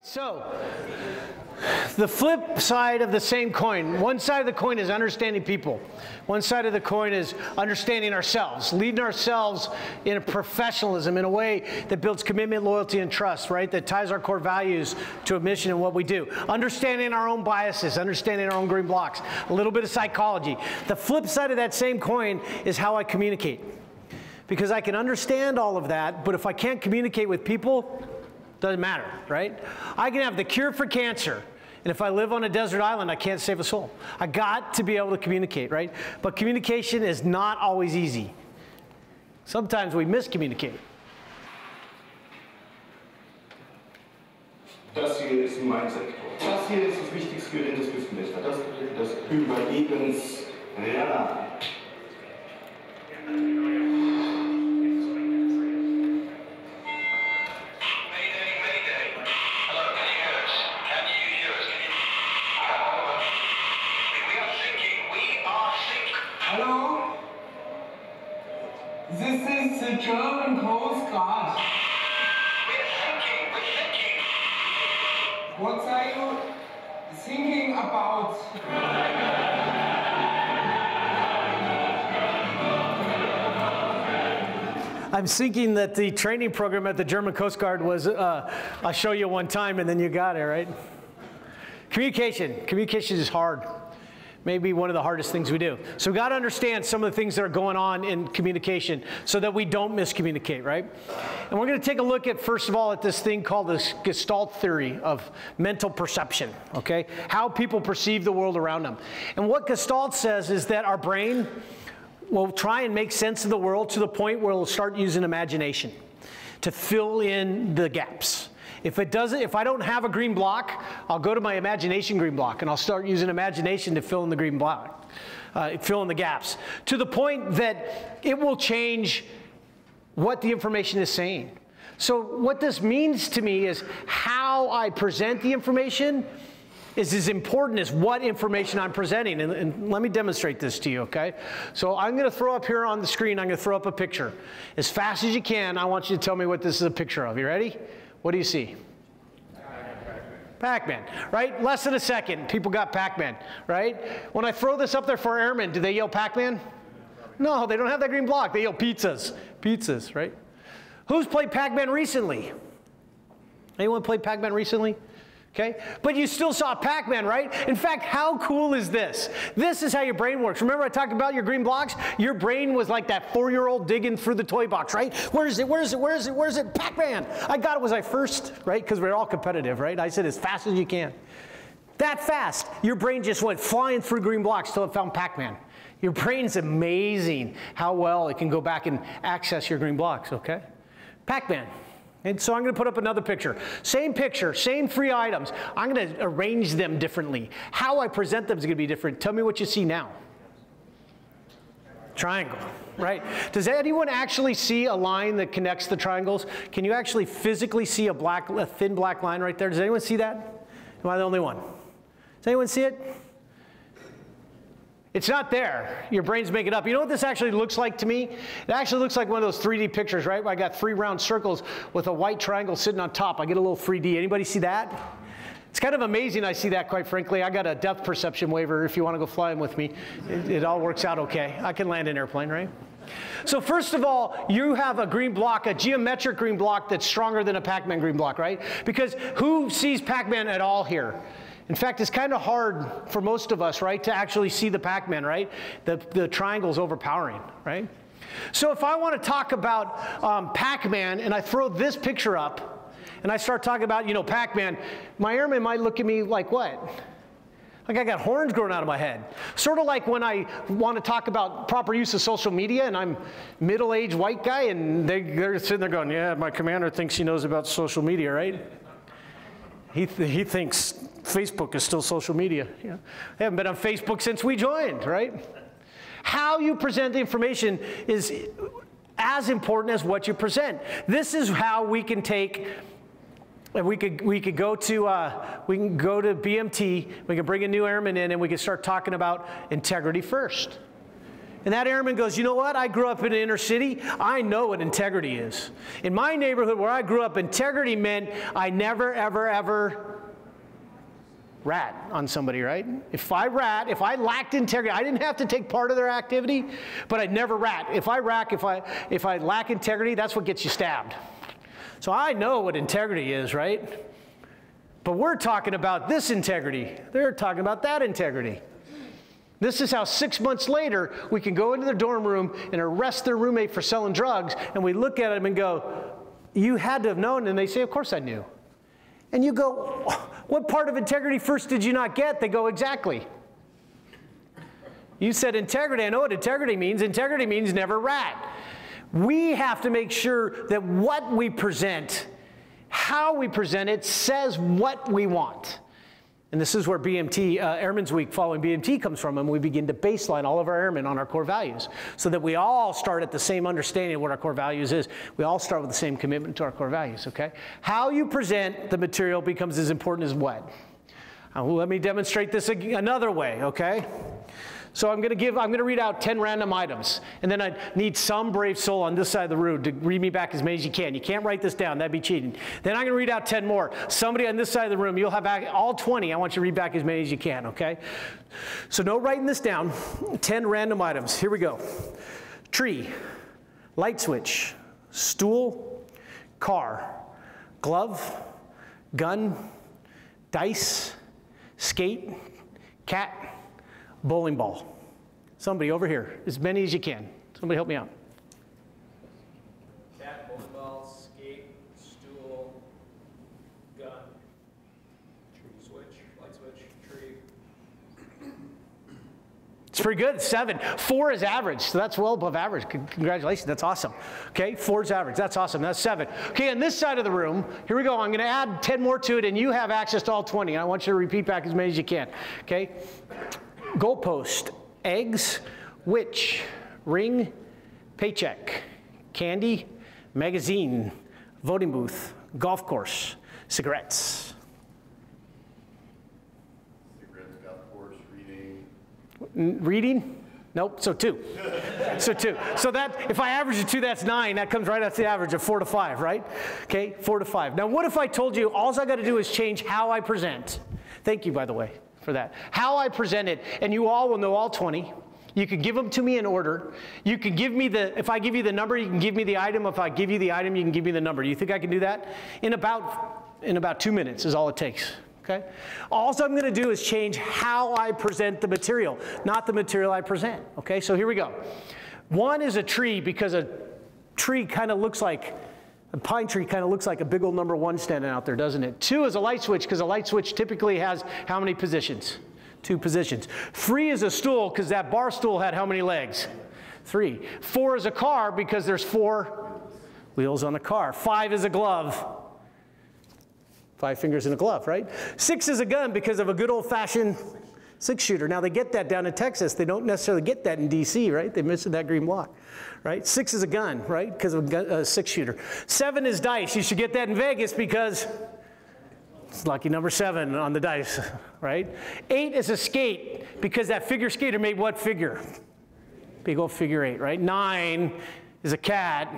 So, the flip side of the same coin, one side of the coin is understanding people. One side of the coin is understanding ourselves, leading ourselves in a professionalism, in a way that builds commitment, loyalty, and trust, right? That ties our core values to a mission and what we do. Understanding our own biases, understanding our own green blocks, a little bit of psychology. The flip side of that same coin is how I communicate. Because I can understand all of that, but if I can't communicate with people, doesn't matter, right? I can have the cure for cancer, and if I live on a desert island, I can't save a soul. I got to be able to communicate, right? But communication is not always easy. Sometimes we miscommunicate. Das hier ist ein Mindset. Das hier ist das Wichtigste in das Wissensmesser. Das Überlebens. Ja. Hello? This is the German Coast Guard. We're thinking. What are you thinking about? I'm thinking that the training program at the German Coast Guard was, I'll show you one time and then you got it, right? Communication. Communication is hard. Maybe one of the hardest things we do. So we've got to understand some of the things that are going on in communication so that we don't miscommunicate, right? And we're going to take a look at, first of all, at this thing called the Gestalt theory of mental perception, okay? How people perceive the world around them. And what Gestalt says is that our brain will try and make sense of the world to the point where it'll start using imagination to fill in the gaps. If I don't have a green block, I'll go to my imagination green block and I'll start using imagination to fill in the green block, fill in the gaps, to the point that it will change what the information is saying. So what this means to me is how I present the information is as important as what information I'm presenting. And let me demonstrate this to you, okay? So I'm going to throw up here on the screen, I'm going to throw up a picture. As fast as you can, I want you to tell me what this is a picture of. You ready? What do you see? Pac-Man, right? Less than a second, people got Pac-Man, right? When I throw this up there for airmen, do they yell Pac-Man? No, they don't have that green block. They yell pizzas. Pizzas, right? Who's played Pac-Man recently? Anyone played Pac-Man recently? Okay, but you still saw Pac-Man, right? In fact, how cool is this? This is how your brain works. Remember I talked about your green blocks? Your brain was like that 4-year-old digging through the toy box, right? Where is it? Where is it? Where is it? Where is it? Pac-Man. I got it. Was I first, right? Because we're all competitive, right? I said as fast as you can. That fast, your brain just went flying through green blocks till it found Pac-Man. Your brain's amazing how well it can go back and access your green blocks, okay? Pac-Man. And so I'm going to put up another picture, same 3 items. I'm going to arrange them differently. How I present them is going to be different. Tell me what you see now. Triangle, right? Does anyone actually see a line that connects the triangles? Can you actually physically see a thin black line right there? Does anyone see that? Am I the only one? Does anyone see it? It's not there. Your brain's making it up. You know what this actually looks like to me? It actually looks like one of those 3D pictures, right? Where I got 3 round circles with a white triangle sitting on top. I get a little 3D. Anybody see that? It's kind of amazing I see that, quite frankly. I got a depth perception waiver if you want to go flying with me. It all works out okay. I can land an airplane, right? So first of all, you have a green block, a geometric green block that's stronger than a Pac-Man green block, right? Because who sees Pac-Man at all here? In fact, it's kind of hard for most of us, right, to actually see the Pac-Man, right? The triangle's overpowering, right? So if I want to talk about Pac-Man and I throw this picture up and I start talking about, you know, Pac-Man, my airman might look at me like what? Like I got horns growing out of my head. Sort of like when I want to talk about proper use of social media and I'm a middle-aged white guy and they're sitting there going, yeah, my commander thinks he knows about social media, right? He thinks Facebook is still social media. You know, I haven't been on Facebook since we joined, right? How you present the information is as important as what you present. This is how we can take, we could go to BMT, we can bring a new airman in and we can start talking about integrity first. And that airman goes, you know what? I grew up in the inner city. I know what integrity is. In my neighborhood where I grew up, integrity meant I never, ever, ever rat on somebody, right? If I lacked integrity, I didn't have to take part of their activity, but I'd never rat. If I lack integrity, that's what gets you stabbed. So I know what integrity is, right? But we're talking about this integrity. They're talking about that integrity. This is how 6 months later, we can go into their dorm room and arrest their roommate for selling drugs, and we look at them and go, you had to have known, and they say, of course I knew. And you go, what part of integrity first did you not get? They go, exactly. You said integrity. I know what integrity means. Integrity means never rat. We have to make sure that what we present, how we present it, says what we want. And this is where BMT, Airmen's Week following BMT comes from, and we begin to baseline all of our airmen on our core values so that we all start at the same understanding of what our core values is. We all start with the same commitment to our core values, okay? How you present the material becomes as important as what. Let me demonstrate this another way, okay? So I'm going to read out 10 random items, and then I need some brave soul on this side of the room to read me back as many as you can. You can't write this down. That'd be cheating. Then I'm going to read out 10 more. Somebody on this side of the room, you'll have all 20. I want you to read back as many as you can, okay? So no writing this down. 10 random items. Here we go. Tree, light switch, stool, car, glove, gun, dice, skate, cat, bowling ball. Somebody over here, as many as you can. Somebody help me out. Cat, bowling ball, skate, stool, gun, tree switch, light switch, tree. It's pretty good, 7. 4 is average, so that's well above average. Congratulations, that's awesome. Okay, 4 is average, that's awesome, that's 7. Okay, on this side of the room, here we go. I'm gonna add 10 more to it, and you have access to all 20. I want you to repeat back as many as you can, okay? Goalpost, eggs, witch, ring, paycheck, candy, magazine, voting booth, golf course, cigarettes. Cigarettes, golf course, reading. Reading? Nope, so 2. So 2. So that, if I average a 2, that's 9. That comes right out to the average of 4 to 5, right? Okay, 4 to 5. Now what if I told you all I got to do is change how I present? Thank you, by the way, for that. How I present it, and you all will know all 20. You can give them to me in order. You can give me if I give you the number, you can give me the item. If I give you the item, you can give me the number. Do you think I can do that? In about 2 minutes is all it takes, okay? All I'm gonna do is change how I present the material, not the material I present, okay? So here we go. 1 is a tree because a tree kind of looks like, a pine tree kind of looks like a big old number 1 standing out there, doesn't it? 2 is a light switch because a light switch typically has how many positions? 2 positions. 3 is a stool because that bar stool had how many legs? 3. 4 is a car because there's 4 wheels on a car. 5 is a glove. 5 fingers in a glove, right? 6 is a gun because of a good old-fashioned 6-shooter. Now they get that down in Texas. They don't necessarily get that in DC, right? They miss that green block, right? 6 is a gun, right? Because of a 6-shooter. 7 is dice. You should get that in Vegas because it's lucky number 7 on the dice, right? 8 is a skate because that figure skater made what figure? Big old figure 8, right? 9 is a cat.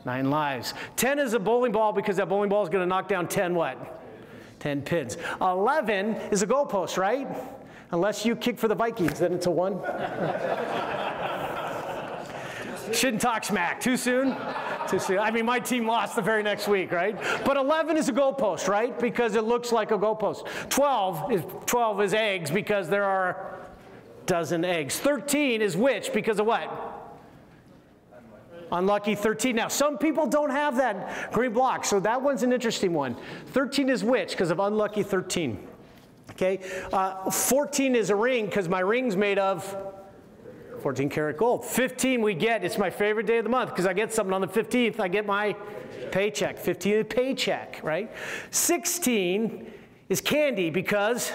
9 lives. 10 is a bowling ball because that bowling ball is going to knock down 10 what? 10 pins. 11 is a goalpost, right? Unless you kick for the Vikings, then it's a 1. Shouldn't talk smack. Too soon? Too soon. I mean, my team lost the very next week, right? But 11 is a goalpost, right? Because it looks like a goalpost. 12 is eggs because there are a dozen eggs. 13 is witch because of what? Unlucky 13. Now, some people don't have that green block, so that one's an interesting one. 13 is witch because of unlucky 13. Okay? 14 is a ring because my ring's made of 14 karat gold. 15 we get, it's my favorite day of the month because I get something on the 15th. I get my paycheck. 15 is paycheck, right? 16 is candy because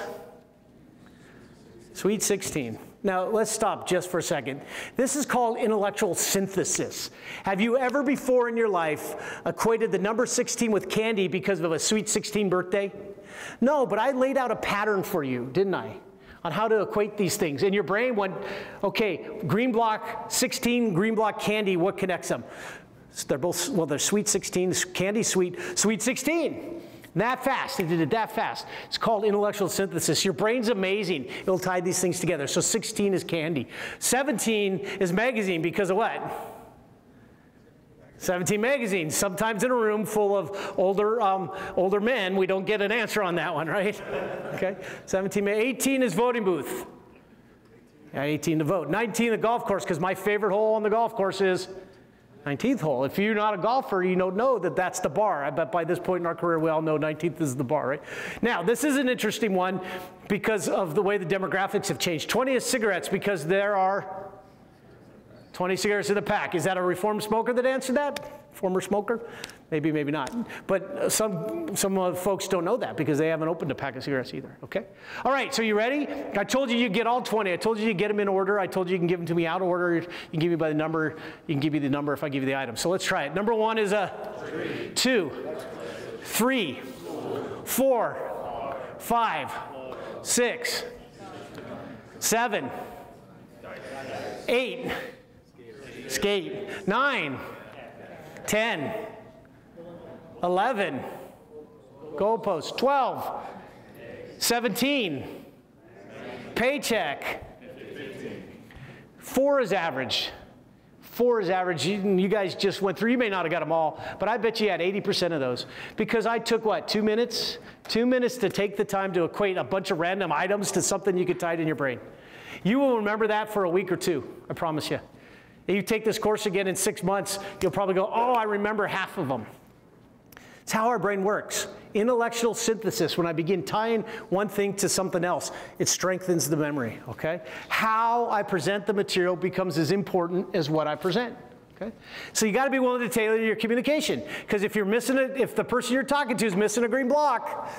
sweet 16. Now, let's stop just for a second. This is called intellectual synthesis. Have you ever before in your life equated the number 16 with candy because of a sweet 16 birthday? No, but I laid out a pattern for you, didn't I? on how to equate these things. And your brain went, okay, green block 16, green block candy, what connects them? They're both, well, they're sweet 16, candy sweet, sweet 16. That fast, they did it that fast. It's called intellectual synthesis. Your brain's amazing. It'll tie these things together. So 16 is candy. 17 is magazine because of what? 17 magazines. Sometimes in a room full of older men, we don't get an answer on that one, right? Okay, 17, 18 is voting booth. Yeah, 18 to vote. 19 the golf course, because my favorite hole on the golf course is 19th hole. If you're not a golfer, you don't know that that's the bar. I bet by this point in our career, we all know 19th is the bar, right? Now, this is an interesting one because of the way the demographics have changed. 20 is cigarettes because there are 20 cigarettes in a pack. Is that a reformed smoker that answered that? Former smoker? Maybe, maybe not. But some folks don't know that because they haven't opened a pack of cigarettes either, okay? All right, so you ready? I told you you'd get all 20. I told you you'd get them in order. I told you you can give them to me out of order. You can give me by the number. You can give me the number if I give you the item. So let's try it. Number one is a 2, 3, 4, 5, 6, 7, 8, skate, 9, 10, 11, goalpost, 12, 17, paycheck, 4 is average. 4 is average. You guys just went through, you may not have got them all, but I bet you had 80% of those. Because I took what, 2 minutes? 2 minutes to take the time to equate a bunch of random items to something you could tie it in your brain. You will remember that for a week or 2, I promise you. If you take this course again in 6 months, you'll probably go, oh, I remember half of them. It's how our brain works. Intellectual synthesis, when I begin tying one thing to something else, it strengthens the memory, okay? How I present the material becomes as important as what I present, okay? So you gotta be willing to tailor your communication, because if you're missing it, if the person you're talking to is missing a green block,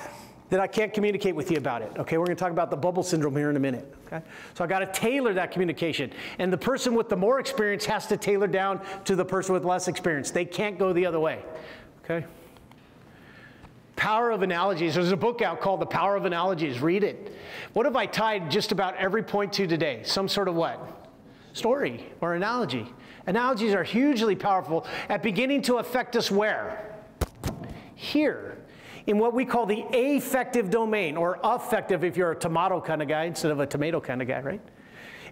then I can't communicate with you about it, okay? We're gonna talk about the bubble syndrome here in a minute, okay? So I gotta tailor that communication. And the person with the more experience has to tailor down to the person with less experience. They can't go the other way, okay? Power of analogies. There's a book out called The Power of Analogies. Read it. What have I tied just about every point to today? Some sort of what? Story or analogy. Analogies are hugely powerful at beginning to affect us where? Here. In what we call the affective domain, or affective if you're a tomato kind of guy instead of a tomato kind of guy, right?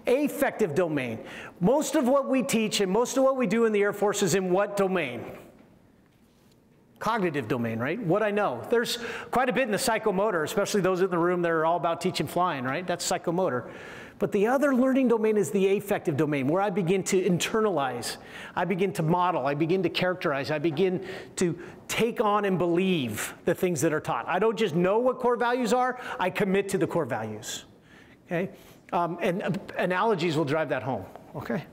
Affective domain. Most of what we teach and most of what we do in the Air Force is in what domain? Cognitive domain, right? What I know. There's quite a bit in the psychomotor, especially those in the room that are all about teaching flying, right? That's psychomotor. But the other learning domain is the affective domain, where I begin to internalize, I begin to model, I begin to characterize, I begin to take on and believe the things that are taught. I don't just know what core values are, I commit to the core values, okay? And analogies will drive that home, okay?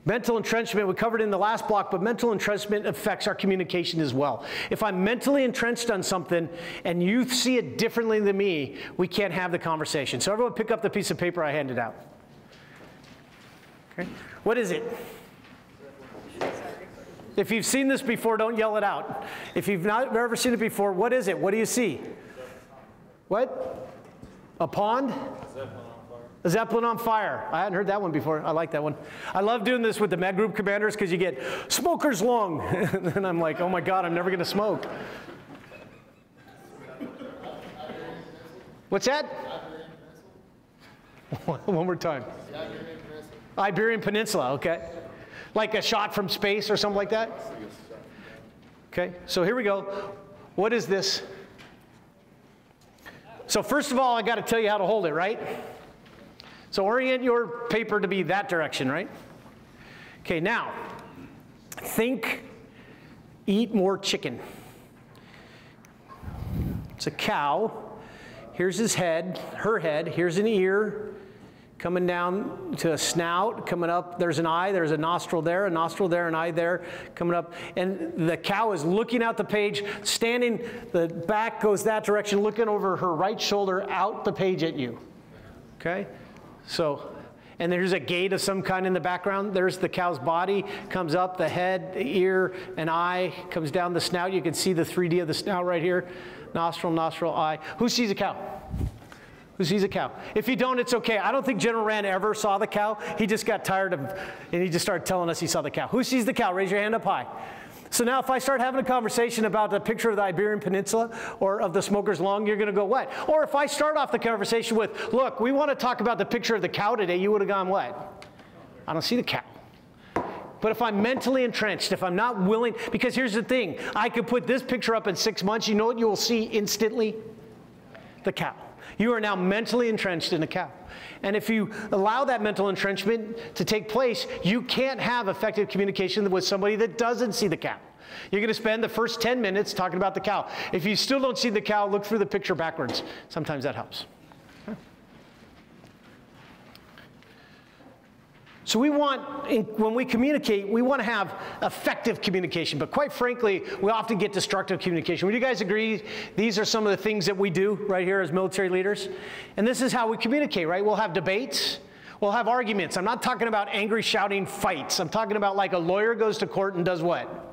Mental entrenchment, we covered in the last block, but mental entrenchment affects our communication as well. If I'm mentally entrenched on something and you see it differently than me, we can't have the conversation. So everyone pick up the piece of paper I handed out. Okay. What is it? If you've seen this before, don't yell it out. If you've not ever seen it before, what is it? What do you see? What? A pond? A Zeppelin on fire. I hadn't heard that one before. I like that one. I love doing this with the med group commanders because you get smoker's lung. And I'm like, oh my God, I'm never going to smoke. What's that? One more time. Iberian Peninsula, okay. Like a shot from space or something like that? Okay, so here we go. What is this? So first of all, I got to tell you how to hold it, right? So orient your paper to be that direction, right? Okay, now, think, eat more chicken. It's a cow. Here's his head, her head. Here's an ear coming down to a snout, coming up. There's an eye, there's a nostril there, an eye there, coming up. And the cow is looking out the page, standing, the back goes that direction, looking over her right shoulder out the page at you, okay? So, And there's a gate of some kind in the background. There's the cow's body, comes up, the head, the ear, an eye, comes down the snout. You can see the 3D of the snout right here. Nostril, nostril, eye. Who sees a cow? Who sees a cow? If you don't, it's okay. I don't think General Rand ever saw the cow. He just got tired of, and he just started telling us he saw the cow. Who sees the cow? Raise your hand up high. So now if I start having a conversation about a picture of the Iberian Peninsula or of the Smoker's Lung, you're going to go, what? Or if I start off the conversation with, look, we want to talk about the picture of the cow today, you would have gone, what? I don't see the cow. But if I'm mentally entrenched, if I'm not willing, because here's the thing, I could put this picture up in 6 months, you know what you will see instantly? The cow. You are now mentally entrenched in a cow. And if you allow that mental entrenchment to take place, you can't have effective communication with somebody that doesn't see the cow. You're going to spend the first 10 minutes talking about the cow. If you still don't see the cow, look through the picture backwards. Sometimes that helps. So we want, when we communicate, we want to have effective communication. But quite frankly, we often get destructive communication. Would you guys agree these are some of the things that we do right here as military leaders? And this is how we communicate, right? We'll have debates. We'll have arguments. I'm not talking about angry, shouting fights. I'm talking about like a lawyer goes to court and does what?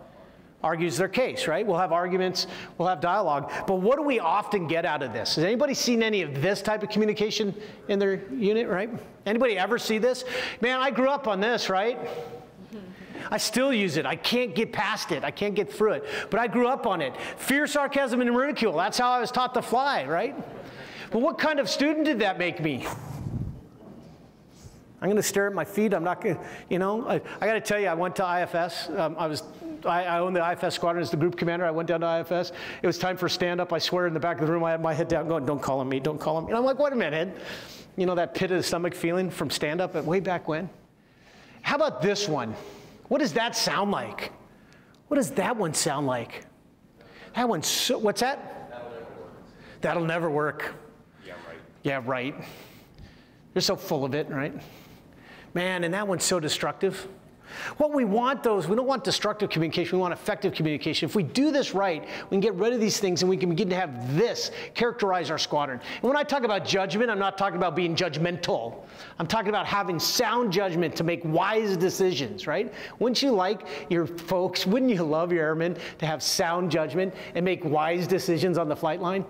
Argues their case, right? We'll have arguments, we'll have dialogue. But what do we often get out of this? Has anybody seen any of this type of communication in their unit, right? Anybody ever see this? Man, I grew up on this, right? I still use it. I can't get past it. I can't get through it. But I grew up on it. Fear, sarcasm, and ridicule. That's how I was taught to fly, right? But what kind of student did that make me? I'm going to stare at my feet. I'm not going to, you know. I got to tell you, I went to IFS. I owned the IFS squadron as the group commander. I went down to IFS. It was time for stand-up. I swear in the back of the room, I had my head down going, don't call on me, don't call on me. And I'm like, wait a minute. You know that pit of the stomach feeling from stand-up way back when? How about this one? What does that sound like? What does that one sound like? That one's so, what's that? That'll never work. Yeah, right. Yeah, right. You're so full of it, right? Man, and that one's so destructive. What we want, though, is we don't want destructive communication. We want effective communication. If we do this right, we can get rid of these things and we can begin to have this characterize our squadron. And when I talk about judgment, I'm not talking about being judgmental. I'm talking about having sound judgment to make wise decisions, right? Wouldn't you like your folks, wouldn't you love your airmen to have sound judgment and make wise decisions on the flight line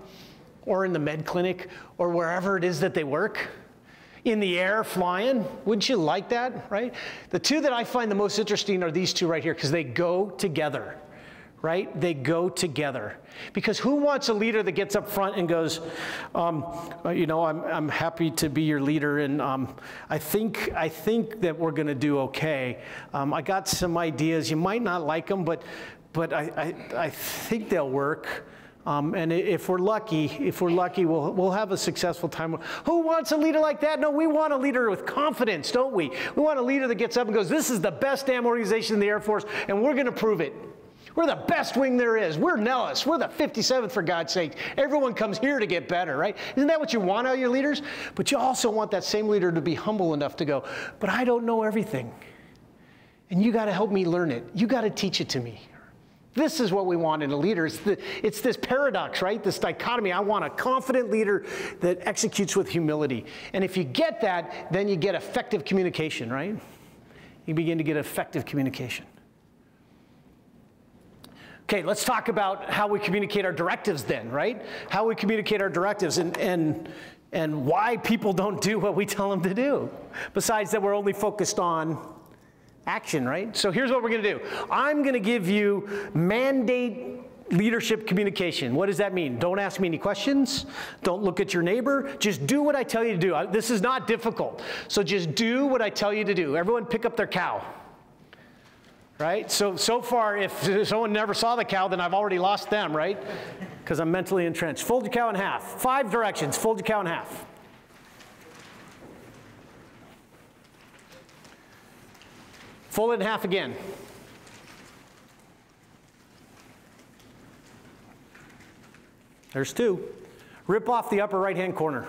or in the med clinic or wherever it is that they work? In the air, flying, wouldn't you like that, right? The two that I find the most interesting are these two right here because they go together, right? They go together. Because who wants a leader that gets up front and goes, you know, I'm happy to be your leader and I think that we're going to do okay. I got some ideas. You might not like them, but I think they'll work. And if we're lucky, we'll have a successful time. Who wants a leader like that? No, we want a leader with confidence, don't we? We want a leader that gets up and goes, this is the best damn organization in the Air Force, and we're going to prove it. We're the best wing there is. We're Nellis. We're the 57th, for God's sake. Everyone comes here to get better, right? Isn't that what you want out of your leaders? But you also want that same leader to be humble enough to go, but I don't know everything. And you got to help me learn it. You got to teach it to me. This is what we want in a leader. It's this paradox, right? This dichotomy. I want a confident leader that executes with humility. And if you get that, then you get effective communication, right? You begin to get effective communication. Okay, let's talk about how we communicate our directives then, right? How we communicate our directives and why people don't do what we tell them to do. Besides that, we're only focused on action, right? So here's what we're going to do. I'm going to give you mandate leadership communication. What does that mean? Don't ask me any questions. Don't look at your neighbor. Just do what I tell you to do. This is not difficult. So just do what I tell you to do. Everyone pick up their cow. Right? So far, if someone never saw the cow, then I've already lost them, right? Because I'm mentally entrenched. Fold your cow in half. 5 directions. Fold your cow in half. Fold it in half again. There's 2. Rip off the upper right-hand corner.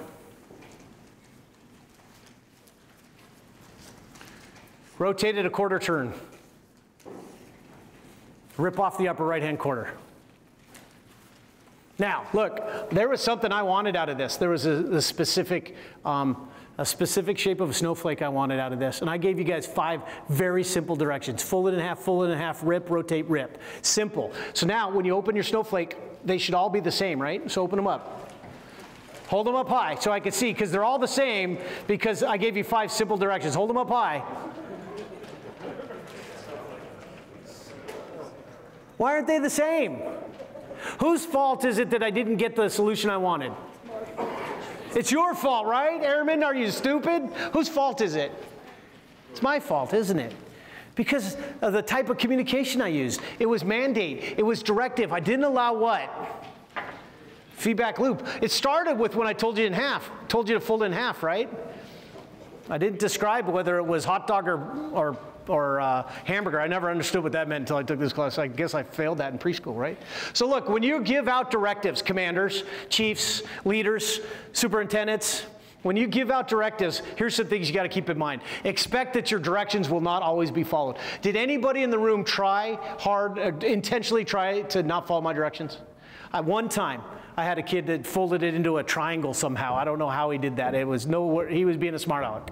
Rotate it a quarter turn. Rip off the upper right-hand corner. Now, look, there was something I wanted out of this. There was a specific shape of a snowflake I wanted out of this. And I gave you guys 5 very simple directions. Fold it in half, rip, rotate, rip. Simple. So now when you open your snowflake, they should all be the same, right? So open them up. Hold them up high so I can see, because they're all the same because I gave you 5 simple directions. Hold them up high. Why aren't they the same? Whose fault is it that I didn't get the solution I wanted? It's your fault, right? Airman, are you stupid? Whose fault is it? It's my fault, isn't it? Because of the type of communication I used. It was mandate. It was directive. I didn't allow what? Feedback loop. It started with when I told you told you to fold it in half, right? I didn't describe whether it was hot dog or hamburger. I never understood what that meant until I took this class. I guess I failed that in preschool, right? So look, when you give out directives, commanders, chiefs, leaders, superintendents, when you give out directives, here's some things you got to keep in mind. Expect that your directions will not always be followed. Did anybody in the room try hard, intentionally try to not follow my directions? At one time, I had a kid that folded it into a triangle somehow. I don't know how he did that. He was being a smart aleck.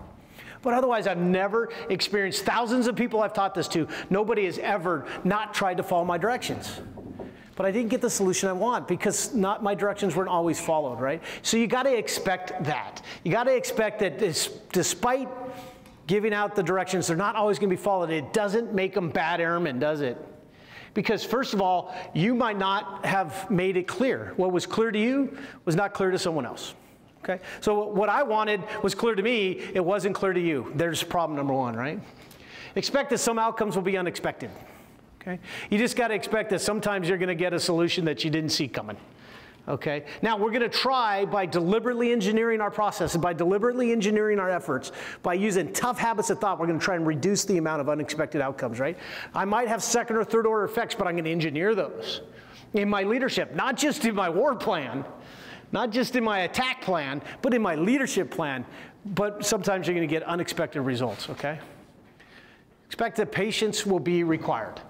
But otherwise, I've never experienced, thousands of people I've taught this to, nobody has ever not tried to follow my directions. But I didn't get the solution I want because my directions weren't always followed, right? So you got to expect that. You got to expect that despite giving out the directions, they're not always going to be followed. It doesn't make them bad airmen, does it? Because first of all, you might not have made it clear. What was clear to you was not clear to someone else. Okay? So what I wanted was clear to me, it wasn't clear to you. There's problem number 1, right? Expect that some outcomes will be unexpected. Okay? You just got to expect that sometimes you're going to get a solution that you didn't see coming. Okay? Now we're going to try by deliberately engineering our process and by deliberately engineering our efforts, by using tough habits of thought, we're going to try and reduce the amount of unexpected outcomes, right? I might have second or third order effects, but I'm going to engineer those in my leadership, not just in my war plan, not just in my attack plan, but in my leadership plan. But sometimes you're going to get unexpected results, okay? Expect that patience will be required.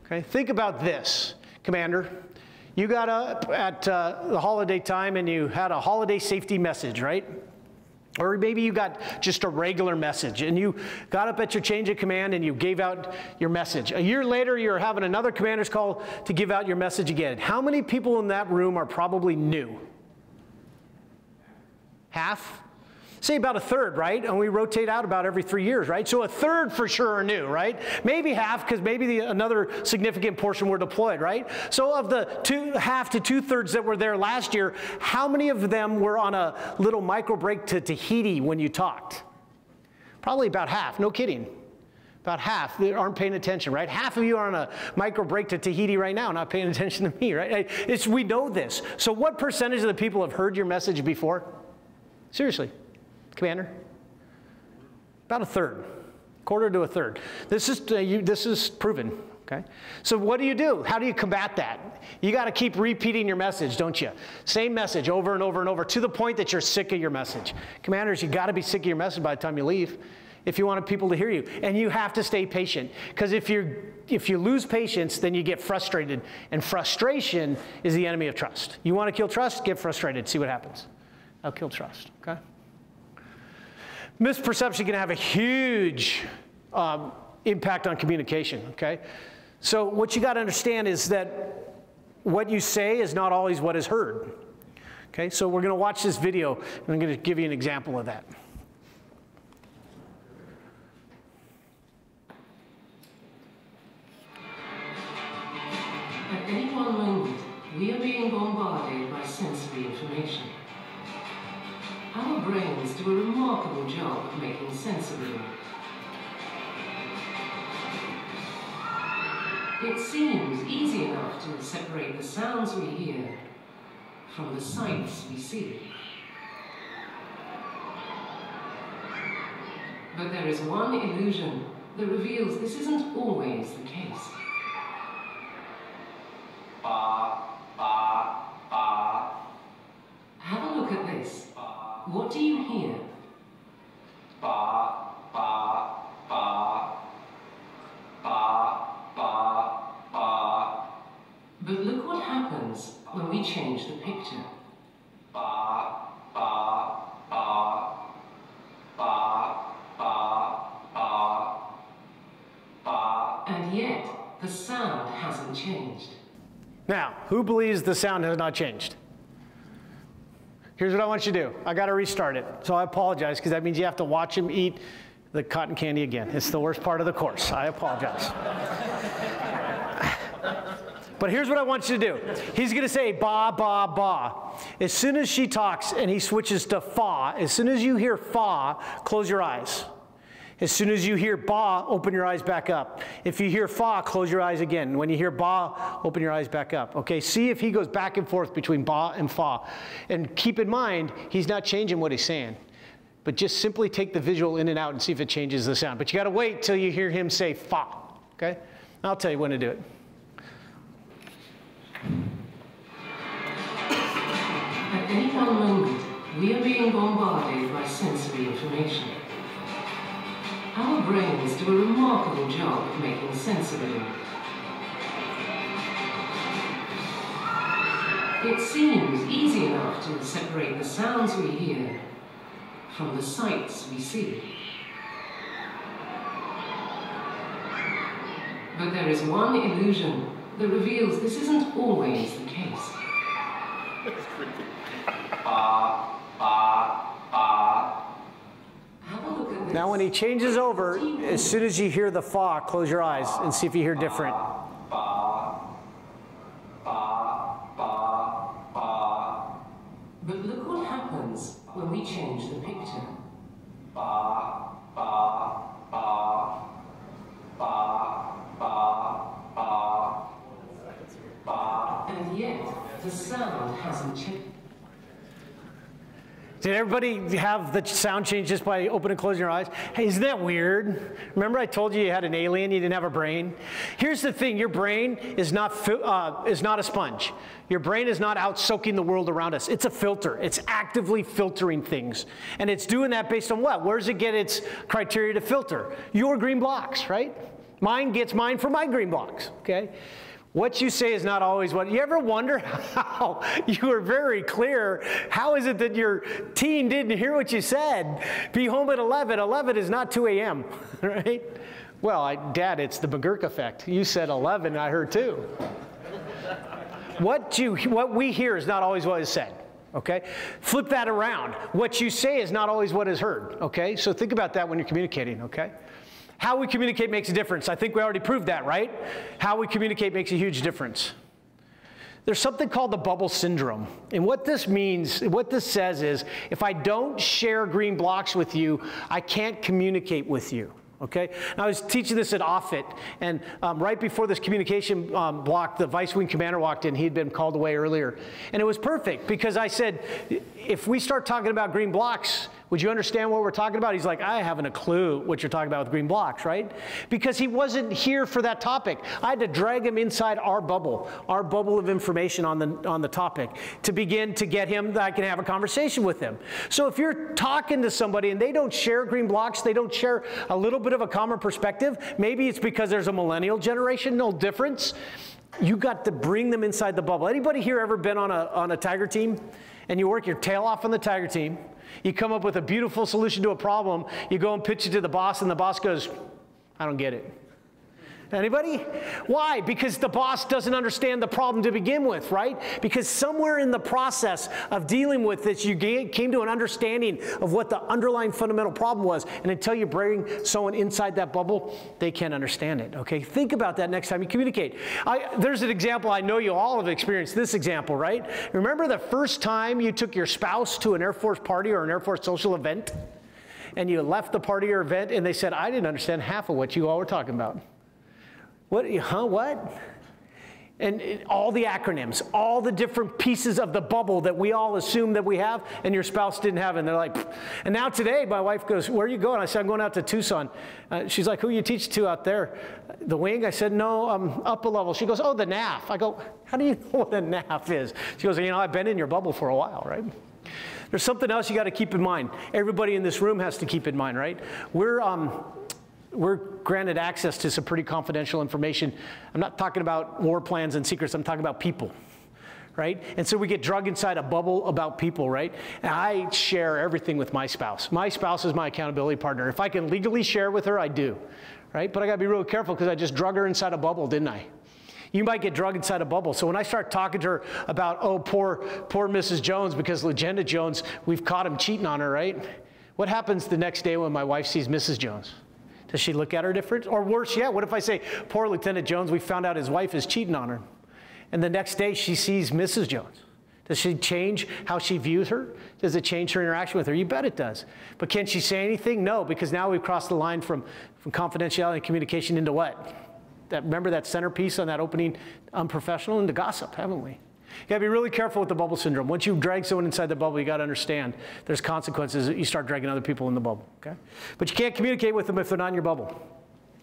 Okay? Think about this, Commander. You got up at the holiday time and you had a holiday safety message, right? Or maybe you got just a regular message and you got up at your change of command and you gave out your message. A year later, you're having another commander's call to give out your message again. How many people in that room are probably new? Half? Say about a third, right? And we rotate out about every 3 years, right? So a third for sure are new, right? Maybe half, because maybe another significant portion were deployed, right? So of the half to 2/3 that were there last year, how many of them were on a little micro break to Tahiti when you talked? Probably about half, no kidding. About half that aren't paying attention, right? Half of you are on a micro break to Tahiti right now, not paying attention to me, right? We know this. So what percentage of the people have heard your message before? Seriously. Commander? About a third, quarter to a third. This is proven, okay? So what do? How do you combat that? You got to keep repeating your message, don't you? Same message over and over and over to the point that you're sick of your message. Commanders, you got to be sick of your message by the time you leave if you want people to hear you. And you have to stay patient, because if you lose patience, then you get frustrated, and frustration is the enemy of trust. You want to kill trust? Get frustrated, see what happens. I'll kill trust, okay? Misperception can have a huge impact on communication, okay? So what you got to understand is that what you say is not always what is heard, okay? So we're going to watch this video, and I'm going to give you an example of that. At any one moment, we are being bombarded by sensory information. Our brains do a remarkable job of making sense of it all. It seems easy enough to separate the sounds we hear from the sights we see. But there is one illusion that reveals this isn't always the case. Have a look at this. What do you hear? But look what happens when we change the picture. Ba, ba, ba, ba, ba, ba, ba. And yet, the sound hasn't changed. Now, who believes the sound has not changed? Here's what I want you to do. I got to restart it. So I apologize, because that means you have to watch him eat the cotton candy again. It's the worst part of the course. I apologize. But here's what I want you to do. He's going to say ba, ba, ba. As soon as she talks and he switches to fa, as soon as you hear fa, close your eyes. As soon as you hear ba, open your eyes back up. If you hear fa, close your eyes again. When you hear ba, open your eyes back up. Okay, see if he goes back and forth between ba and fa. And keep in mind, he's not changing what he's saying. But just simply take the visual in and out and see if it changes the sound. But you got to wait till you hear him say fa. Okay? I'll tell you when to do it. At any one moment, we are being bombarded by sensory information. Our brains do a remarkable job of making sense of it all. It seems easy enough to separate the sounds we hear from the sights we see. But there is one illusion that reveals this isn't always the case. Ba, ba, ba. Have a look at this. Now when he changes over, as soon as you hear the fa, close your eyes and see if you hear different. Ba, ba, ba, ba. But look what happens when we change the picture. Ba, ba, ba, ba, ba, ba, ba. And yet, the sound hasn't changed. Did everybody have the sound change just by opening and closing your eyes? Hey, isn't that weird? Remember I told you you had an alien, you didn't have a brain? Here's the thing, your brain is not a sponge. Your brain is not out soaking the world around us. It's a filter. It's actively filtering things. And it's doing that based on what? Where does it get its criteria to filter? Your green blocks, right? Mine gets mine from my green blocks, okay? What you say is not always what. You ever wonder how you were very clear? How is it that your teen didn't hear what you said? Be home at 11. 11 is not 2 a.m., right? Well, Dad, it's the McGurk effect. You said 11, I heard 2. What we hear is not always what is said, okay? Flip that around. What you say is not always what is heard, okay? So think about that when you're communicating, okay? How we communicate makes a difference. I think we already proved that, right? How we communicate makes a huge difference. There's something called the bubble syndrome. And what this means, what this says is, if I don't share green blocks with you, I can't communicate with you. Okay? Now, I was teaching this at Offutt, and right before this communication block, the vice wing commander walked in. He'd been called away earlier. And it was perfect, because I said, if we start talking about green blocks, would you understand what we're talking about? He's like, I haven't a clue what you're talking about with green blocks, right? Because he wasn't here for that topic. I had to drag him inside our bubble of information on the topic, to begin to get him that I can have a conversation with him. So if you're talking to somebody and they don't share green blocks, they don't share a little bit of a common perspective, maybe it's because there's a millennial generational difference. You got to bring them inside the bubble. Anybody here ever been on a Tiger team? And you work your tail off on the Tiger team. You come up with a beautiful solution to a problem. You go and pitch it to the boss, and the boss goes, I don't get it. Anybody? Why? Because the boss doesn't understand the problem to begin with, right? Because somewhere in the process of dealing with this, you came to an understanding of what the underlying fundamental problem was. And until you bring someone inside that bubble, they can't understand it, okay? Think about that next time you communicate. There's an example, I know you all have experienced this example, right? Remember the first time you took your spouse to an Air Force party or an Air Force social event? And you left the party or event, and they said, I didn't understand half of what you all were talking about. What? Huh? What? And all the acronyms, all the different pieces of the bubble that we all assume that we have, and your spouse didn't have it. And they're like, pfft. And now today, my wife goes, where are you going? I said, I'm going out to Tucson. She's like, who you teach to out there? The wing? I said, no, up a level. She goes, oh, the NAF. I go, how do you know what a NAF is? She goes, you know, I've been in your bubble for a while, right? There's something else you got to keep in mind. Everybody in this room has to keep in mind, right? We're granted access to some pretty confidential information. I'm not talking about war plans and secrets. I'm talking about people, right? And so we get drug inside a bubble about people, right? And I share everything with my spouse. My spouse is my accountability partner. If I can legally share with her, I do, right? But I gotta be really careful because I just drug her inside a bubble, didn't I? You might get drugged inside a bubble. So when I start talking to her about, oh, poor Mrs. Jones, because Lieutenant Jones, we've caught him cheating on her, right? What happens the next day when my wife sees Mrs. Jones? Does she look at her different? Or worse yet, what if I say, poor Lieutenant Jones, we found out his wife is cheating on her. And the next day she sees Mrs. Jones. Does she change how she views her? Does it change her interaction with her? You bet it does. But can she say anything? No, because now we've crossed the line from confidentiality and communication into what? Remember that centerpiece on that opening, unprofessional, into gossip, haven't we? You gotta be really careful with the bubble syndrome. Once you drag someone inside the bubble, you gotta understand there's consequences. You start dragging other people in the bubble, okay? But you can't communicate with them if they're not in your bubble.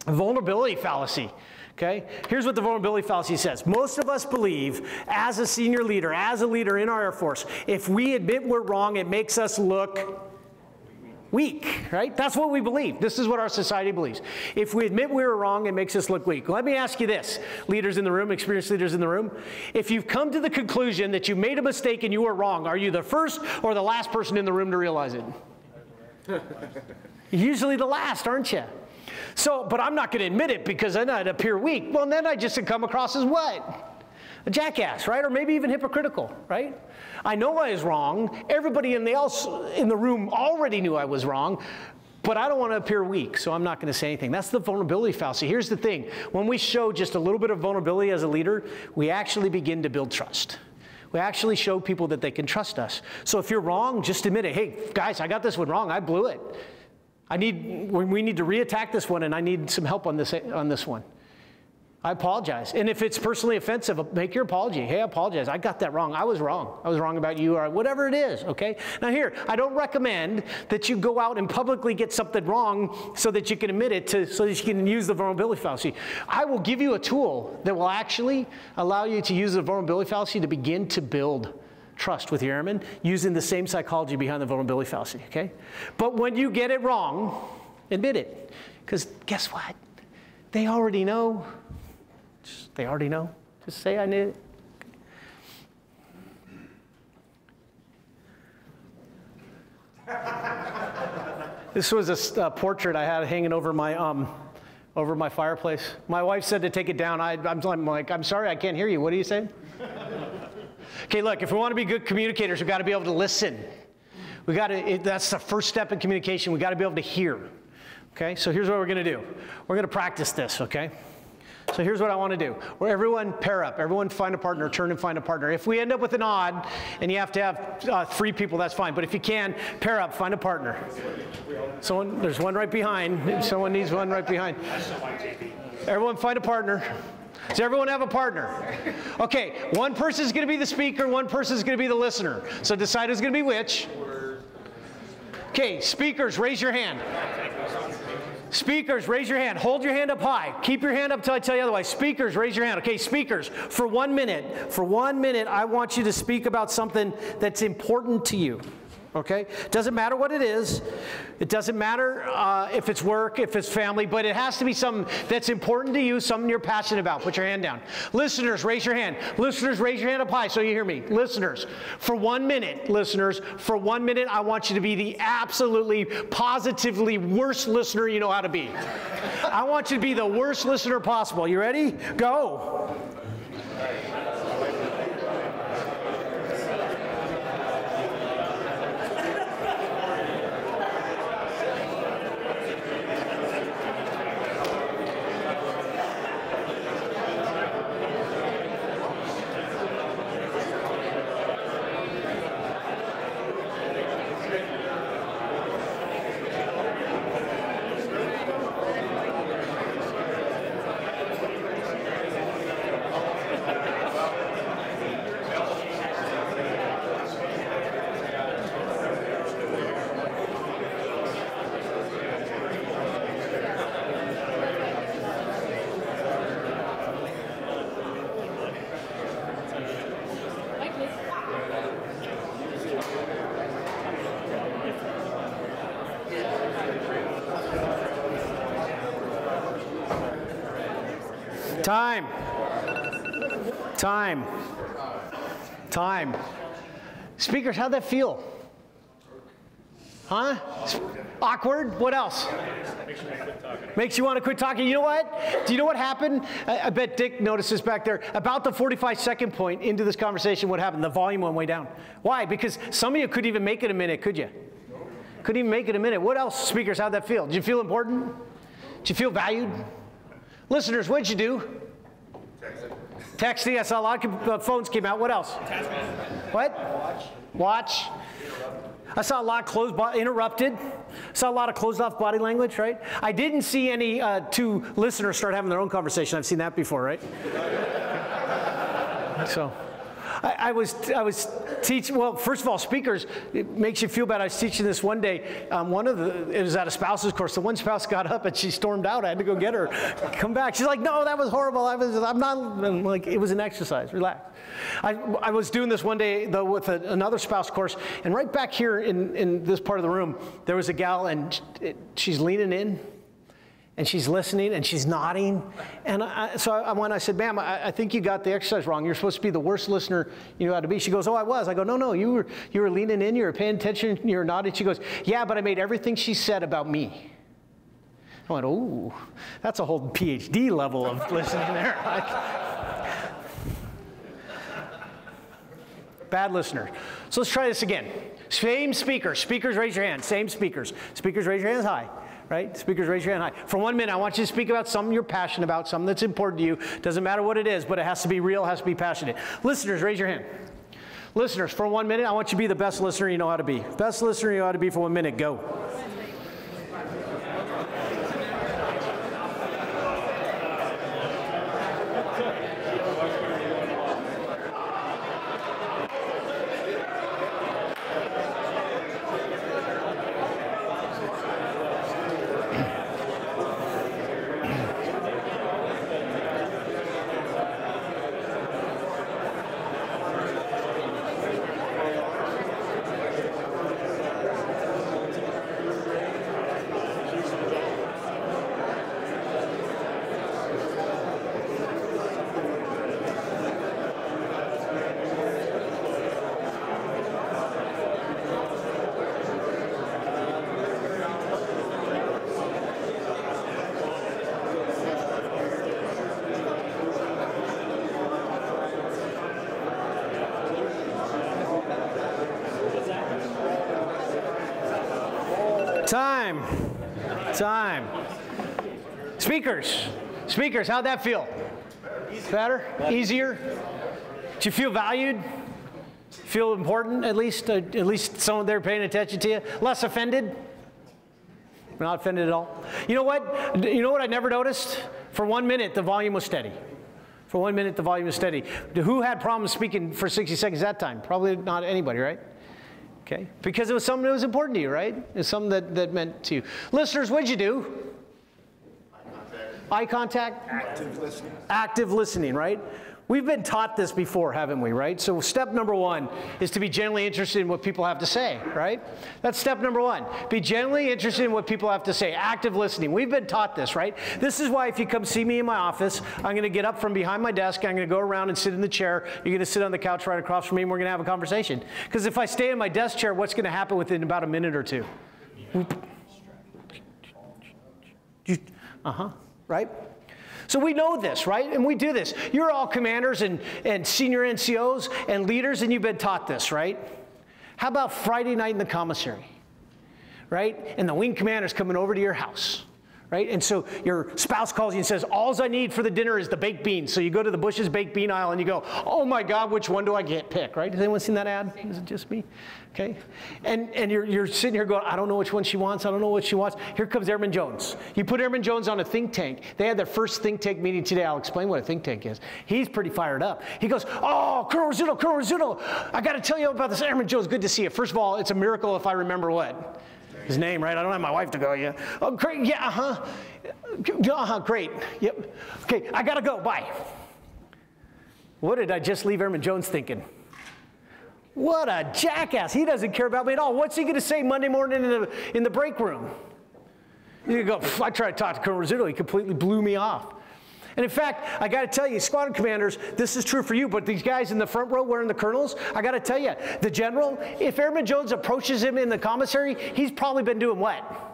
Vulnerability fallacy, okay? Here's what the vulnerability fallacy says. Most of us believe, as a senior leader, as a leader in our Air Force, if we admit we're wrong, it makes us look weak, right? That's what we believe. This is what our society believes. If we admit we were wrong, it makes us look weak. Let me ask you this, leaders in the room, experienced leaders in the room. If you've come to the conclusion that you made a mistake and you were wrong, are you the first or the last person in the room to realize it? Usually the last, aren't you? So, but I'm not going to admit it because then I'd appear weak. Well, then I just come across as what? A jackass, right? Or maybe even hypocritical, right? I know I was wrong. Everybody else in the room already knew I was wrong, but I don't want to appear weak, so I'm not going to say anything. That's the vulnerability fallacy. Here's the thing. When we show just a little bit of vulnerability as a leader, we actually begin to build trust. We actually show people that they can trust us. So if you're wrong, just admit it. Hey, guys, I got this one wrong. I blew it. We need to reattack this one, and I need some help on this one. I apologize. And if it's personally offensive, make your apology. Hey, I apologize. I got that wrong. I was wrong. I was wrong about you, or whatever it is, okay? Now here, I don't recommend that you go out and publicly get something wrong so that you can admit it, so that you can use the vulnerability fallacy. I will give you a tool that will actually allow you to use the vulnerability fallacy to begin to build trust with your airmen using the same psychology behind the vulnerability fallacy, okay? But when you get it wrong, admit it. Because guess what? They already know. They already know. Just say I knew it. This was a portrait I had hanging over my fireplace. My wife said to take it down. I'm like, I'm sorry, I can't hear you. What are you saying? Okay, look, if we want to be good communicators, we've got to be able to listen. That's the first step in communication. We've got to be able to hear. Okay, so here's what we're going to do. We're going to practice this, okay? So here's what I want to do. Where everyone pair up. Everyone find a partner, turn and find a partner. If we end up with an odd and you have to have 3 people, that's fine. But if you can, pair up, find a partner. There's one right behind. Someone needs one right behind. Everyone find a partner. Does everyone have a partner? Okay, one person is going to be the speaker, one person is going to be the listener. So decide who's going to be which. Okay, speakers, raise your hand. Speakers, raise your hand. Hold your hand up high. Keep your hand up till I tell you otherwise. Speakers, raise your hand. Okay, speakers, for 1 minute, I want you to speak about something that's important to you. Okay? Doesn't matter what it is. It doesn't matter if it's work, if it's family, but it has to be something that's important to you, something you're passionate about. Put your hand down. Listeners, raise your hand. Listeners, raise your hand up high so you hear me. Listeners, for 1 minute, for 1 minute, I want you to be the absolutely, positively worst listener you know how to be. I want you to be the worst listener possible. You ready? Go. Time. Time. Speakers, how'd that feel? Huh? Awkward? What else? Makes you want to quit talking. You know what? Do you know what happened? I bet Dick noticed this back there. About the 45-second point into this conversation, what happened? The volume went way down. Why? Because some of you couldn't even make it a minute, could you? Couldn't even make it a minute. What else, speakers, how'd that feel? Did you feel important? Did you feel valued? Listeners, what'd you do? Texting. I saw a lot of phones came out. What else? What? Watch. I saw a lot of interrupted. I saw a lot of closed off body language, right? I didn't see any two listeners start having their own conversation. I've seen that before, right? So I was teaching, well, first of all, speakers, it makes you feel bad. I was teaching this one day. It was at a spouse's course. The one spouse got up and she stormed out. I had to go get her, come back. She's like, no, that was horrible. I'm like, it was an exercise, relax. I was doing this one day, though, with another spouse course, and right back here in this part of the room, there was a gal, and she's leaning in, and she's listening, and she's nodding. And I said, ma'am, I think you got the exercise wrong. You're supposed to be the worst listener you know how to be. She goes, oh, I was. I go, no, you were leaning in, you were paying attention, you were nodding. She goes, yeah, but I made everything she said about me. I went, ooh, that's a whole PhD level of listening there. Bad listener. So let's try this again. Same speakers. Speakers, raise your hand. Same speakers. Speakers, raise your hands high. Right? Speakers, raise your hand high. For 1 minute, I want you to speak about something you're passionate about, something that's important to you. Doesn't matter what it is, but it has to be real, has to be passionate. Listeners, raise your hand. Listeners, for 1 minute, I want you to be the best listener you know how to be. Best listener you know how to be for 1 minute. Go. Time. Speakers, how'd that feel? Better? Easier? Did you feel valued? Feel important, at least someone there paying attention to you? Less offended? Not offended at all? You know what? You know what I never noticed? For 1 minute, the volume was steady. For 1 minute, the volume was steady. Who had problems speaking for 60 seconds that time? Probably not anybody, right? Okay, because it was something that was important to you, right? It's something that meant to you. Listeners, what'd you do? Eye contact. Active listening. Active listening, right? We've been taught this before, haven't we, right? So step number 1 is to be genuinely interested in what people have to say, right? That's step number 1. Be genuinely interested in what people have to say. Active listening. We've been taught this, right? This is why if you come see me in my office, I'm going to get up from behind my desk, I'm going to go around and sit in the chair, you're going to sit on the couch right across from me, and we're going to have a conversation. Because if I stay in my desk chair, what's going to happen within about a minute or two? Right? So we know this, right? And we do this. You're all commanders and senior NCOs and leaders, and you've been taught this, right? How about Friday night in the commissary, right? And the wing commander's coming over to your house, right? And so your spouse calls you and says, all I need for the dinner is the baked beans. So you go to the Bush's baked bean aisle and you go, oh my God, which one do I pick, right? Has anyone seen that ad? Is it just me? Okay. And you're sitting here going, I don't know which one she wants. I don't know what she wants. Here comes Airman Jones. You put Airman Jones on a think tank. They had their first think tank meeting today. I'll explain what a think tank is. He's pretty fired up. He goes, oh, Colonel Rizzuto, I got to tell you about this Airman Jones. Good to see you. First of all, it's a miracle if I remember what? His name, right? I don't have my wife to go, yeah. Oh, great, yeah, great. Yep. Okay, I got to go. Bye. What did I just leave Airman Jones thinking? What a jackass. He doesn't care about me at all. What's he going to say Monday morning in the break room? You go, I tried to talk to Colonel Rizzuto. He completely blew me off. And in fact, I got to tell you, squadron commanders, this is true for you, but these guys in the front row wearing the colonels, I got to tell you, the general, if Airman Jones approaches him in the commissary, he's probably been doing what?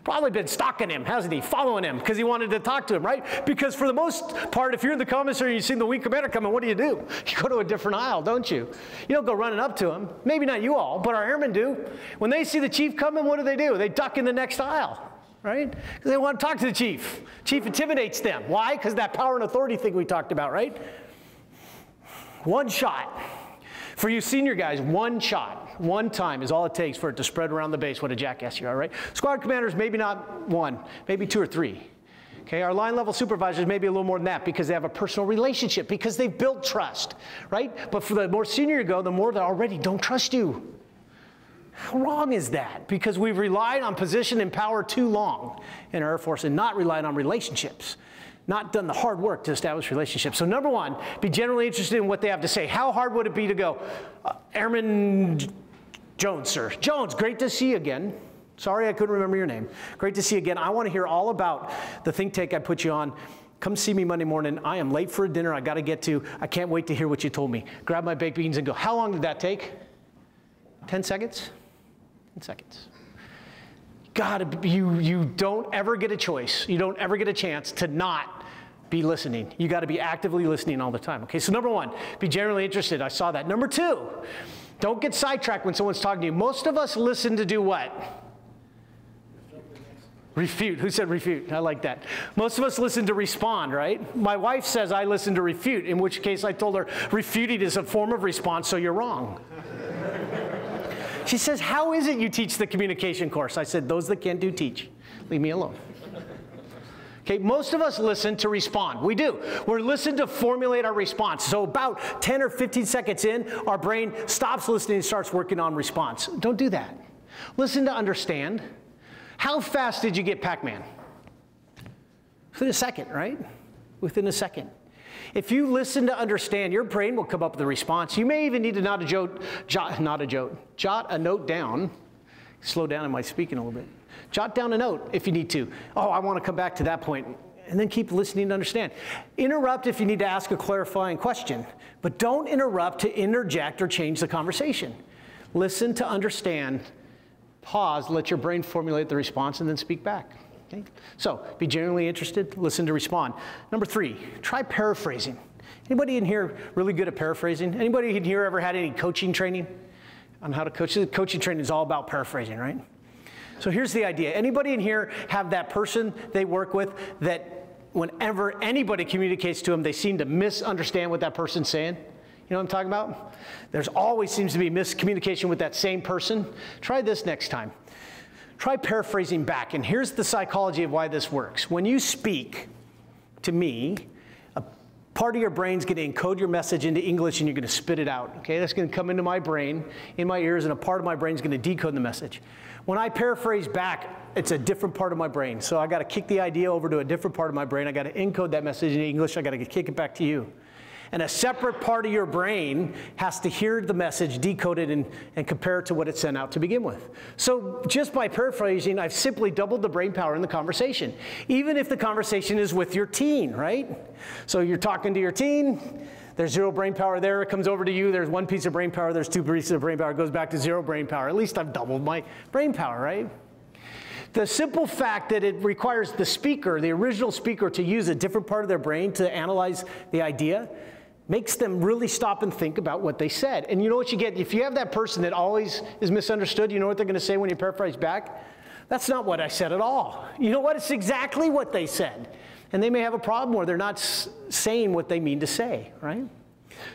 Probably been stalking him, hasn't he? Following him because he wanted to talk to him, right? Because for the most part, if you're in the commissary and you see the wing commander coming, what do? You go to a different aisle, don't you? You don't go running up to him. Maybe not you all, but our airmen do. When they see the chief coming, what do? They duck in the next aisle, right? Because they want to talk to the chief. Chief intimidates them. Why? Because that power and authority thing we talked about, right? One shot. For you senior guys, one shot, one time is all it takes for it to spread around the base. What a jackass you are, right? Squad commanders, maybe not one, maybe 2 or 3. Okay, our line level supervisors, maybe a little more than that because they have a personal relationship, because they've built trust, right? But for the more senior you go, the more they already don't trust you. How wrong is that? Because we've relied on position and power too long in our Air Force and not relied on relationships. Not done the hard work to establish relationships. So number one, be generally interested in what they have to say. How hard would it be to go, Airman Jones, sir. Jones, great to see you again. Sorry I couldn't remember your name. Great to see you again. I want to hear all about the think tank I put you on. Come see me Monday morning. I am late for a dinner I got to get to. I can't wait to hear what you told me. Grab my baked beans and go. How long did that take? 10 seconds? 10 seconds. You don't ever get a choice. You don't ever get a chance to not be listening. You got to be actively listening all the time. Okay, so number one, be generally interested. I saw that. Number two, don't get sidetracked when someone's talking to you. Most of us listen to do what? Refute. Who said refute? I like that. Most of us listen to respond, right? My wife says I listen to refute, in which case I told her refuting is a form of response, so you're wrong. She says, how is it you teach the communication course? I said, those that can't do teach. Leave me alone. Okay, most of us listen to respond. We do. We're listening to formulate our response. So about 10 or 15 seconds in, our brain stops listening and starts working on response. Don't do that. Listen to understand. How fast did you get Pac-Man? Within a second, right? Within a second. If you listen to understand, your brain will come up with a response. You may even need to jot a note down. Slow down in my speaking a little bit. Jot down a note if you need to. Oh, I want to come back to that point. And then keep listening to understand. Interrupt if you need to ask a clarifying question. But don't interrupt to interject or change the conversation. Listen to understand. Pause, let your brain formulate the response, and then speak back. Okay? So, be genuinely interested, listen to respond. Number three, try paraphrasing. Anybody in here really good at paraphrasing? Anybody in here ever had any coaching training on how to coach? Coaching training is all about paraphrasing, right? So here's the idea. Anybody in here have that person they work with that whenever anybody communicates to them, they seem to misunderstand what that person's saying? You know what I'm talking about? There's always seems to be miscommunication with that same person. Try this next time. Try paraphrasing back, and here's the psychology of why this works. When you speak to me, a part of your brain's going to encode your message into English and you're going to spit it out. Okay, that's going to come into my brain, in my ears, and a part of my brain's going to decode the message. When I paraphrase back, it's a different part of my brain. So I got to kick the idea over to a different part of my brain. I got to encode that message into English. I got to kick it back to you. And a separate part of your brain has to hear the message, decode it, and compare it to what it sent out to begin with. So just by paraphrasing, I've simply doubled the brain power in the conversation, even if the conversation is with your teen, right? So you're talking to your teen, there's 0 brain power there, it comes over to you, there's 1 piece of brain power, there's 2 pieces of brain power, it goes back to 0 brain power. At least I've doubled my brain power, right? The simple fact that it requires the speaker, the original speaker, to use a different part of their brain to analyze the idea makes them really stop and think about what they said. And you know what you get? If you have that person that always is misunderstood, you know what they're going to say when you paraphrase back? That's not what I said at all. You know what? It's exactly what they said. And they may have a problem where they're not saying what they mean to say, right?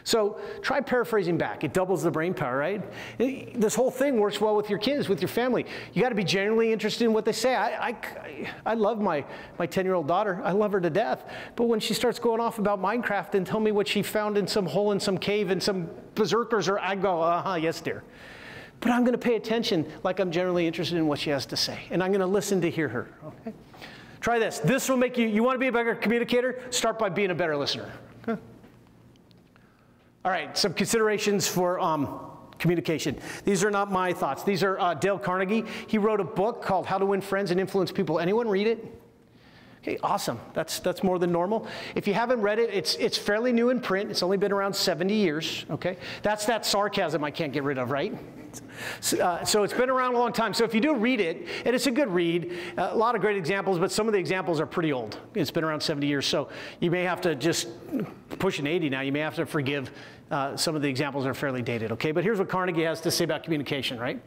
So try paraphrasing back. It doubles the brain power, right? This whole thing works well with your kids, with your family. You got to be genuinely interested in what they say. I love my 10-year-old daughter. I love her to death. But when she starts going off about Minecraft and tell me what she found in some hole in some cave and some berserkers, I go, yes, dear. But I'm going to pay attention like I'm generally interested in what she has to say. And I'm going to listen to hear her, okay? Try this. This will make you want to be a better communicator? Start by being a better listener, okay? All right, some considerations for communication. These are not my thoughts. These are Dale Carnegie. He wrote a book called How to Win Friends and Influence People. Anyone read it? Okay, awesome. That's more than normal. If you haven't read it, it's fairly new in print. It's only been around 70 years, okay? That's that sarcasm I can't get rid of, right? So it's been around a long time. So if you do read it, and it's a good read, a lot of great examples, but some of the examples are pretty old. It's been around 70 years, so you may have to just push an 80 now. You may have to forgive some of the examples are fairly dated, okay? But here's what Carnegie has to say about communication, right?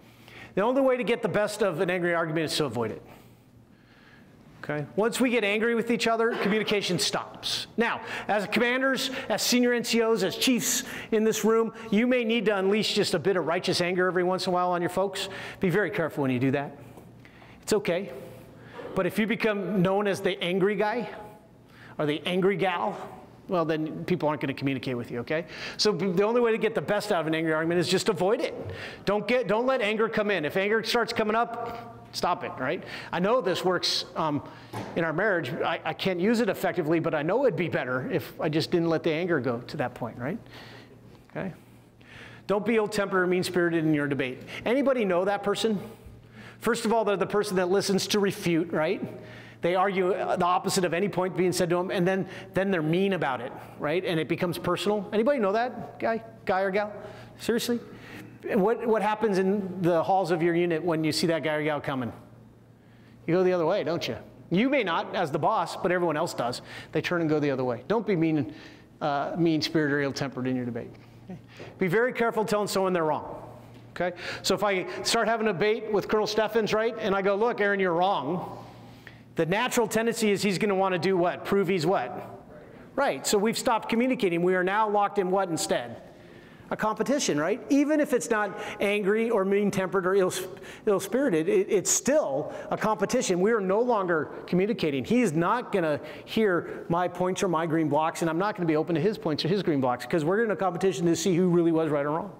The only way to get the best of an angry argument is to avoid it. Okay. Once we get angry with each other, communication stops. Now, as commanders, as senior NCOs, as chiefs in this room, you may need to unleash just a bit of righteous anger every once in a while on your folks. Be very careful when you do that. It's okay. But if you become known as the angry guy or the angry gal, well, then people aren't going to communicate with you, okay? So the only way to get the best out of an angry argument is just avoid it. Don't let anger come in. If anger starts coming up, stop it, right? I know this works in our marriage. I can't use it effectively, but I know it'd be better if I just didn't let the anger go to that point, right? Okay? Don't be ill-tempered or mean-spirited in your debate. Anybody know that person? First of all, they're the person that listens to refute, right? They argue the opposite of any point being said to them, and then they're mean about it, right? And it becomes personal. Anybody know that guy or gal? Seriously? What happens in the halls of your unit when you see that guy or gal coming? You go the other way, don't you? You may not as the boss, but everyone else does. They turn and go the other way. Don't be mean-spirited or ill-tempered in your debate. Okay? Be very careful telling someone they're wrong. Okay? So if I start having a debate with Colonel Steffens, right, and I go, look, Aaron, you're wrong, the natural tendency is he's going to want to do what? Prove he's what? Right. So we've stopped communicating. We are now locked in what instead? A competition, right? Even if it's not angry or mean-tempered or ill-spirited, it's still a competition. We are no longer communicating. He is not going to hear my points or my green blocks, and I'm not going to be open to his points or his green blocks, because we're in a competition to see who really was right or wrong.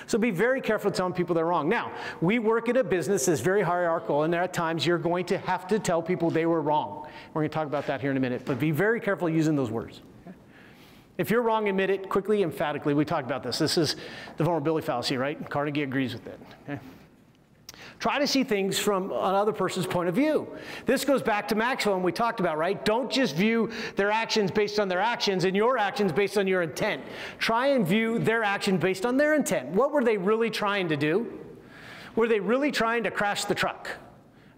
So be very careful telling people they're wrong. Now, we work in a business that's very hierarchical, and there are times you're going to have to tell people they were wrong. We're going to talk about that here in a minute, but be very careful using those words. Okay? If you're wrong, admit it quickly, emphatically. We talked about this. This is the vulnerability fallacy, right? Carnegie agrees with it. Okay? Try to see things from another person's point of view. This goes back to Maxwell, and we talked about, right? Don't just view their actions based on their actions and your actions based on your intent. Try and view their action based on their intent. What were they really trying to do? Were they really trying to crash the truck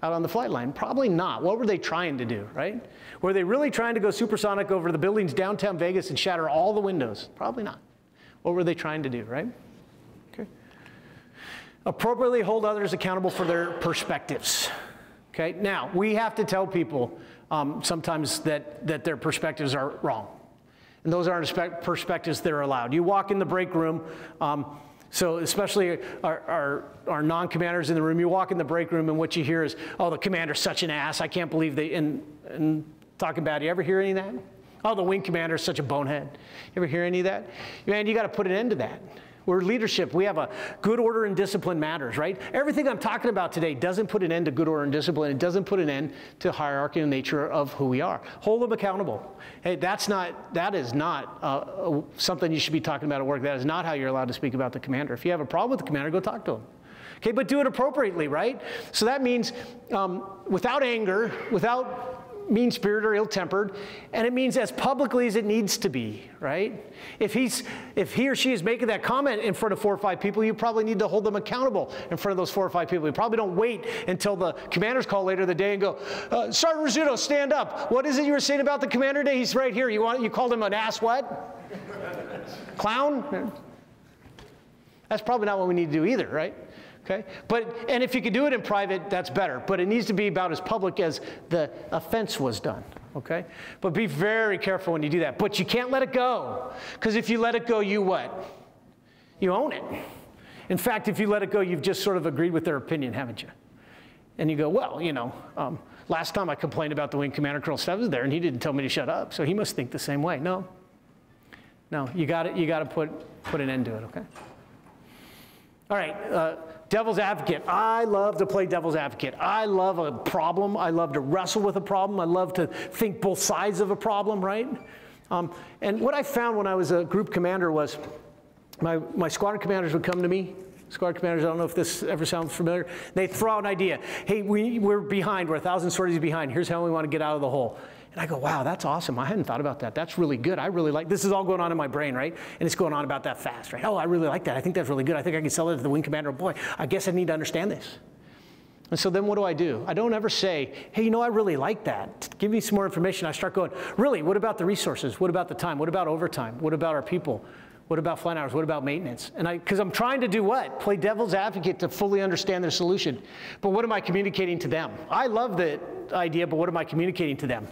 out on the flight line? Probably not. What were they trying to do, right? Were they really trying to go supersonic over the buildings downtown Vegas and shatter all the windows? Probably not. What were they trying to do, right? Appropriately hold others accountable for their perspectives. Okay, now we have to tell people sometimes that their perspectives are wrong, and those aren't perspectives that are allowed. You walk in the break room, so especially our non-commanders in the room. You walk in the break room, and what you hear is, "Oh, the commander's such an ass. I can't believe they." And talking about it. You ever hear any of that? "Oh, the wing commander's such a bonehead." You ever hear any of that? Man, you got to put an end to that. We're leadership. We have a good order and discipline matters, right? Everything I'm talking about today doesn't put an end to good order and discipline. It doesn't put an end to hierarchy and nature of who we are. Hold them accountable. Hey, that is not something you should be talking about at work. That is not how you're allowed to speak about the commander. If you have a problem with the commander, go talk to him. Okay, but do it appropriately, right? So that means without anger, without mean-spirited or ill-tempered, and it means as publicly as it needs to be, right? If he or she is making that comment in front of 4 or 5 people, you probably need to hold them accountable in front of those 4 or 5 people. You probably don't wait until the commander's call later in the day and go, Sergeant Rizzuto, stand up. What is it you were saying about the commander today? He's right here. You called him an ass what? Clown? That's probably not what we need to do either, right? Okay? And if you could do it in private, that's better. But it needs to be about as public as the offense was done. Okay? But be very careful when you do that. But you can't let it go. Because if you let it go, you what? You own it. In fact, if you let it go, you've just sort of agreed with their opinion, haven't you? And you go, well, you know, last time I complained about the wing commander, Colonel Steffens was there, and he didn't tell me to shut up. So he must think the same way. No, you got to put an end to it, okay? All right, devil's advocate. I love to play devil's advocate. I love a problem. I love to wrestle with a problem. I love to think both sides of a problem, right? And what I found when I was a group commander was my squadron commanders would come to me. Squadron commanders, I don't know if this ever sounds familiar. They'd throw out an idea. Hey, we're behind. We're 1,000 sorties behind. Here's how we want to get out of the hole. And I go, wow, that's awesome. I hadn't thought about that. That's really good. I really like, this is all going on in my brain, right? And it's going on about that fast, right? Oh, I really like that. I think that's really good. I think I can sell it to the wing commander. Boy, I guess I need to understand this. And so then what do? I don't ever say, hey, you know, I really like that. Give me some more information. I start going, really, what about the resources? What about the time? What about overtime? What about our people? What about flight hours? What about maintenance? And because I'm trying to do what? Play devil's advocate to fully understand their solution. But what am I communicating to them? I love the idea, but what am I communicating to them?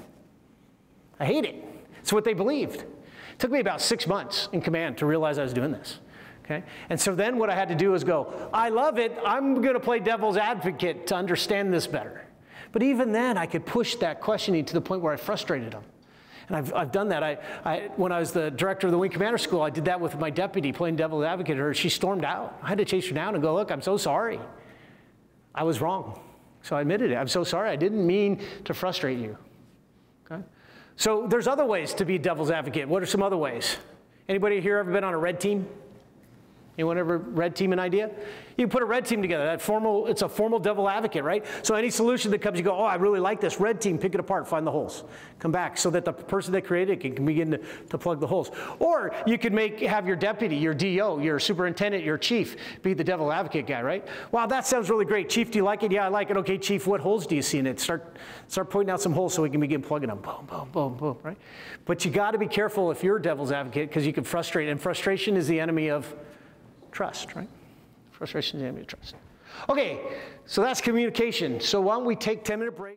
I hate it. It's what they believed. It took me about 6 months in command to realize I was doing this. Okay? And so then what I had to do is go, I love it. I'm going to play devil's advocate to understand this better. But even then, I could push that questioning to the point where I frustrated them. And I've done that. When I was the director of the Wing Commander School, I did that with my deputy, playing devil's advocate. Her, she stormed out. I had to chase her down and go, look, I'm so sorry. I was wrong. So I admitted it. I'm so sorry. I didn't mean to frustrate you. Okay? So there's other ways to be devil's advocate. What are some other ways? Anybody here ever been on a red team? Anyone ever red team an idea? You put a red team together. It's a formal devil advocate, right? So any solution that comes, you go, oh, I really like this. Red team, pick it apart, find the holes. Come back so that the person that created it can begin to plug the holes. Or you could have your deputy, your DO, your superintendent, your chief be the devil advocate guy, right? Wow, that sounds really great. Chief, do you like it? Yeah, I like it. Okay, chief, what holes do you see in it? Start pointing out some holes so we can begin plugging them. Boom, boom, boom, boom, right? But you got to be careful if you're a devil's advocate because you can frustrate. And frustration is the enemy of trust, right? Frustration is the enemy of trust. Okay, so that's communication. So why don't we take a 10-minute break?